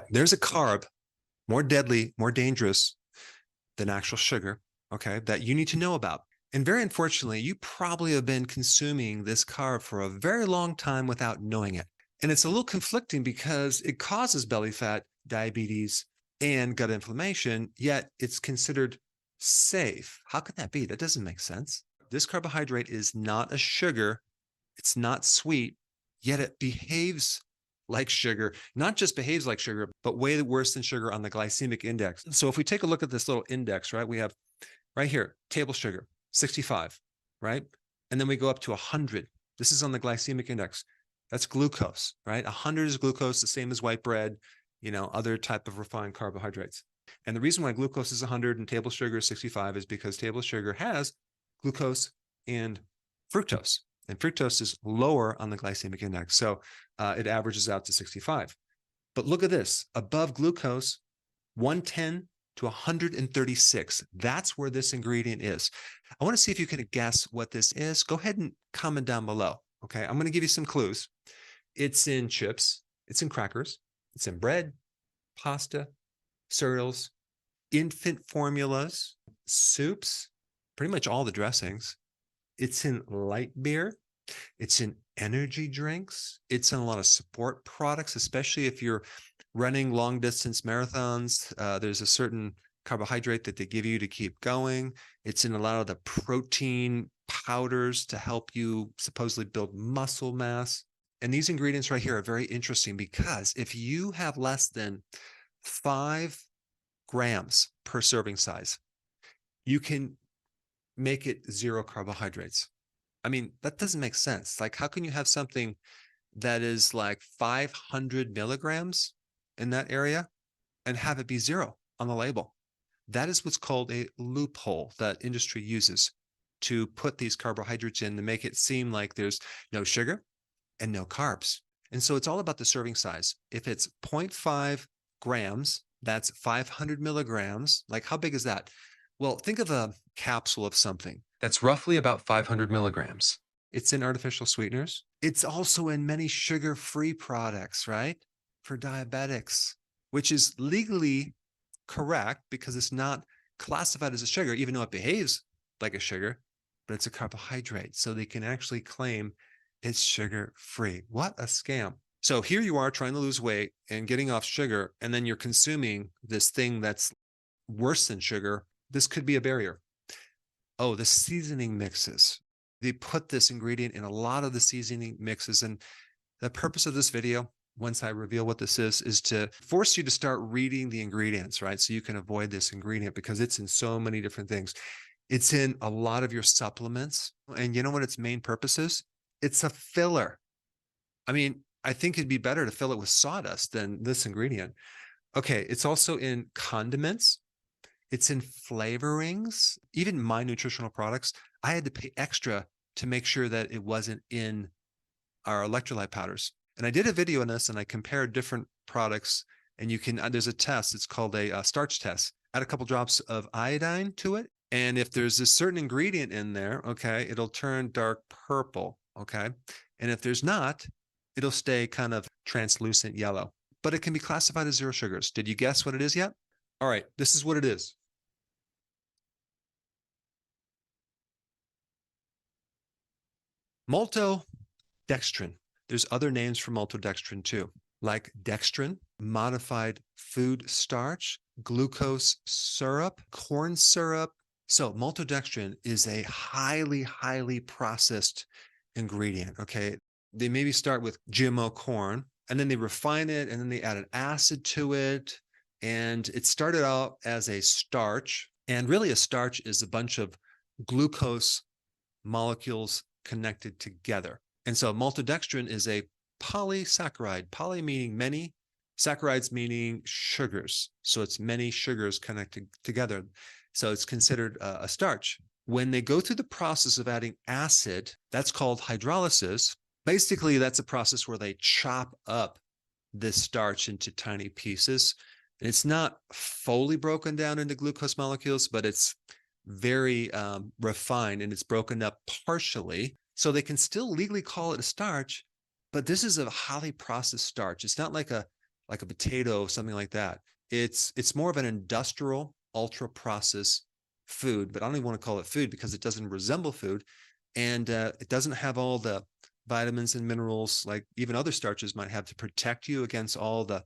there's a carb more deadly, more dangerous than actual sugar, okay, that you need to know about. And very unfortunately, you probably have been consuming this carb for a very long time without knowing it. And it's a little conflicting because it causes belly fat, diabetes, and gut inflammation, yet it's considered safe. How could that be? That doesn't make sense. This carbohydrate is not a sugar. It's not sweet, yet it behaves like sugar, not just behaves like sugar, but way worse than sugar on the glycemic index. So if we take a look at this little index, right, we have right here, table sugar, 65, right? And then we go up to 100. This is on the glycemic index. That's glucose, right? 100 is glucose, the same as white bread, other type of refined carbohydrates. And the reason why glucose is 100 and table sugar is 65 is because table sugar has glucose and fructose. And fructose is lower on the glycemic index. So it averages out to 65. But look at this, above glucose, 110 to 136. That's where this ingredient is. I want to see if you can guess what this is. Go ahead and comment down below. Okay, I'm going to give you some clues. It's in chips, it's in crackers, it's in bread, pasta, cereals, infant formulas, soups, pretty much all the dressings. It's in light beer. It's in energy drinks. It's in a lot of support products, especially if you're running long distance marathons. There's a certain carbohydrate that they give you to keep going. It's in a lot of the protein powders to help you supposedly build muscle mass. And these ingredients right here are very interesting because if you have less than 5 grams per serving size, you can make it 0 carbohydrates. I mean, that doesn't make sense. Like, how can you have something that is like 500 milligrams in that area and have it be 0 on the label? That is what's called a loophole that industry uses to put these carbohydrates in to make it seem like there's no sugar and no carbs. And so it's all about the serving size. If it's 0.5 grams, that's 500 milligrams. Like, how big is that? Well, think of a capsule of something that's roughly about 500 milligrams. It's in artificial sweeteners. It's also in many sugar-free products, right? For diabetics, which is legally correct because it's not classified as a sugar, even though it behaves like a sugar, but it's a carbohydrate. So they can actually claim it's sugar-free. What a scam. So here you are trying to lose weight and getting off sugar, and then you're consuming this thing that's worse than sugar. This could be a barrier. Oh, the seasoning mixes. They put this ingredient in a lot of the seasoning mixes. And the purpose of this video, once I reveal what this is to force you to start reading the ingredients, right? So you can avoid this ingredient because it's in so many different things. It's in a lot of your supplements. And you know what its main purpose is? It's a filler. I mean, I think it'd be better to fill it with sawdust than this ingredient. Okay, it's also in condiments. It's in flavorings, even my nutritional products. I had to pay extra to make sure that it wasn't in our electrolyte powders. And I did a video on this and I compared different products, and you can, there's a test, it's called a starch test. Add a couple drops of iodine to it. And if there's a certain ingredient in there, okay, it'll turn dark purple, okay? And if there's not, it'll stay kind of translucent yellow. But it can be classified as 0 sugars. Did you guess what it is yet? All right, this is what it is. Maltodextrin. There's other names for maltodextrin too, like dextrin, modified food starch, glucose syrup, corn syrup. So maltodextrin is a highly, highly processed ingredient, okay? They maybe start with GMO corn, and then they refine it, and then they add an acid to it. And it started out as a starch. And really a starch is a bunch of glucose molecules connected together. And so maltodextrin is a polysaccharide, poly meaning many, saccharides meaning sugars. So it's many sugars connected together. So it's considered a starch. When they go through the process of adding acid, that's called hydrolysis. Basically, that's a process where they chop up this starch into tiny pieces. And it's not fully broken down into glucose molecules, but it's very refined and it's broken up partially. So they can still legally call it a starch, but this is a highly processed starch. It's not like a like a potato, something like that. It's more of an industrial, ultra-processed food, but I don't even want to call it food because it doesn't resemble food, and it doesn't have all the vitamins and minerals like even other starches might have to protect you against all the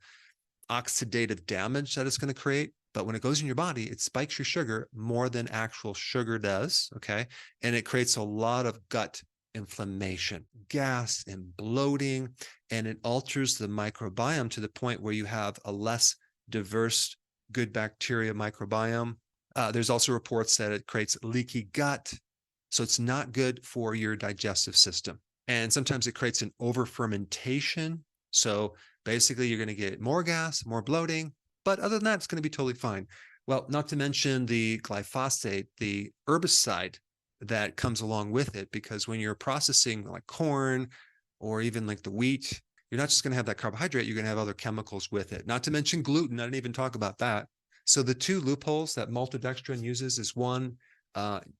oxidative damage that it's going to create. But when it goes in your body, it spikes your sugar more than actual sugar does, okay? And it creates a lot of gut inflammation, gas, and bloating, and it alters the microbiome to the point where you have a less diverse good bacteria microbiome. There's also reports that it creates leaky gut, so it's not good for your digestive system. And sometimes it creates an over-fermentation, so basically you're going to get more gas, more bloating, but other than that, it's going to be totally fine. Well, not to mention the glyphosate, the herbicide that comes along with it, because when you're processing like corn or even like the wheat, you're not just going to have that carbohydrate, you're going to have other chemicals with it. Not to mention gluten. I didn't even talk about that. So the two loopholes that Maltodextrin uses is one,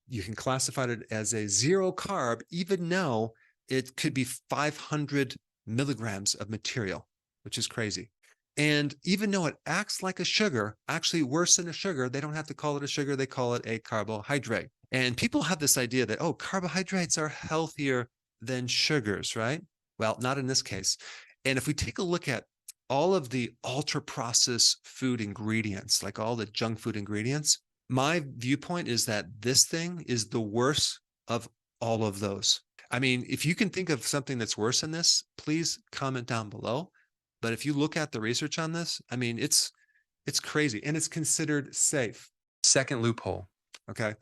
you can classify it as a zero carb, even though it could be 500 milligrams of material, which is crazy. And even though it acts like a sugar, actually worse than a sugar, they don't have to call it a sugar, they call it a carbohydrate. And people have this idea that, oh, carbohydrates are healthier than sugars, right? Well, not in this case. And if we take a look at all of the ultra-processed food ingredients, like all the junk food ingredients, my viewpoint is that this thing is the worst of all of those. I mean, if you can think of something that's worse than this, please comment down below. But if you look at the research on this, I mean, it's crazy, and it's considered safe. Second loophole, okay?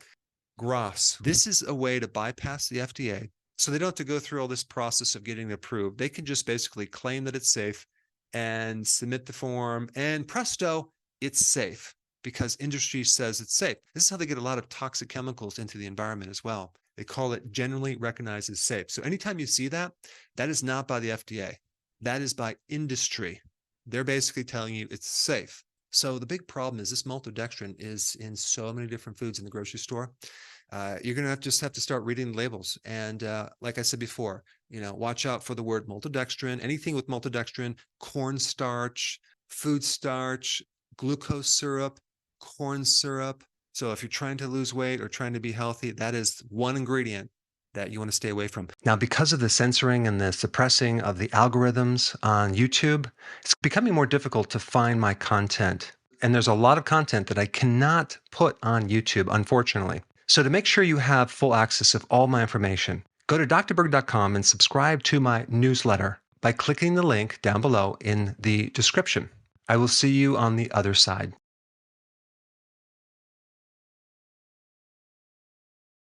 GRAS. This is a way to bypass the FDA, so they don't have to go through all this process of getting it approved. They can just basically claim that it's safe and submit the form, and presto, it's safe because industry says it's safe. This is how they get a lot of toxic chemicals into the environment as well. They call it generally recognized as safe. So anytime you see that, that is not by the FDA. That is by industry. They're basically telling you it's safe. So the big problem is this maltodextrin is in so many different foods in the grocery store. You're going to just have to start reading the labels. And like I said before, watch out for the word maltodextrin. Anything with maltodextrin, cornstarch, food starch, glucose syrup, corn syrup. So if you're trying to lose weight or trying to be healthy, that is one ingredient that you want to stay away from. Now, because of the censoring and the suppressing of the algorithms on YouTube, it's becoming more difficult to find my content. And there's a lot of content that I cannot put on YouTube, unfortunately. So to make sure you have full access of all my information, go to drberg.com and subscribe to my newsletter by clicking the link down below in the description. I will see you on the other side.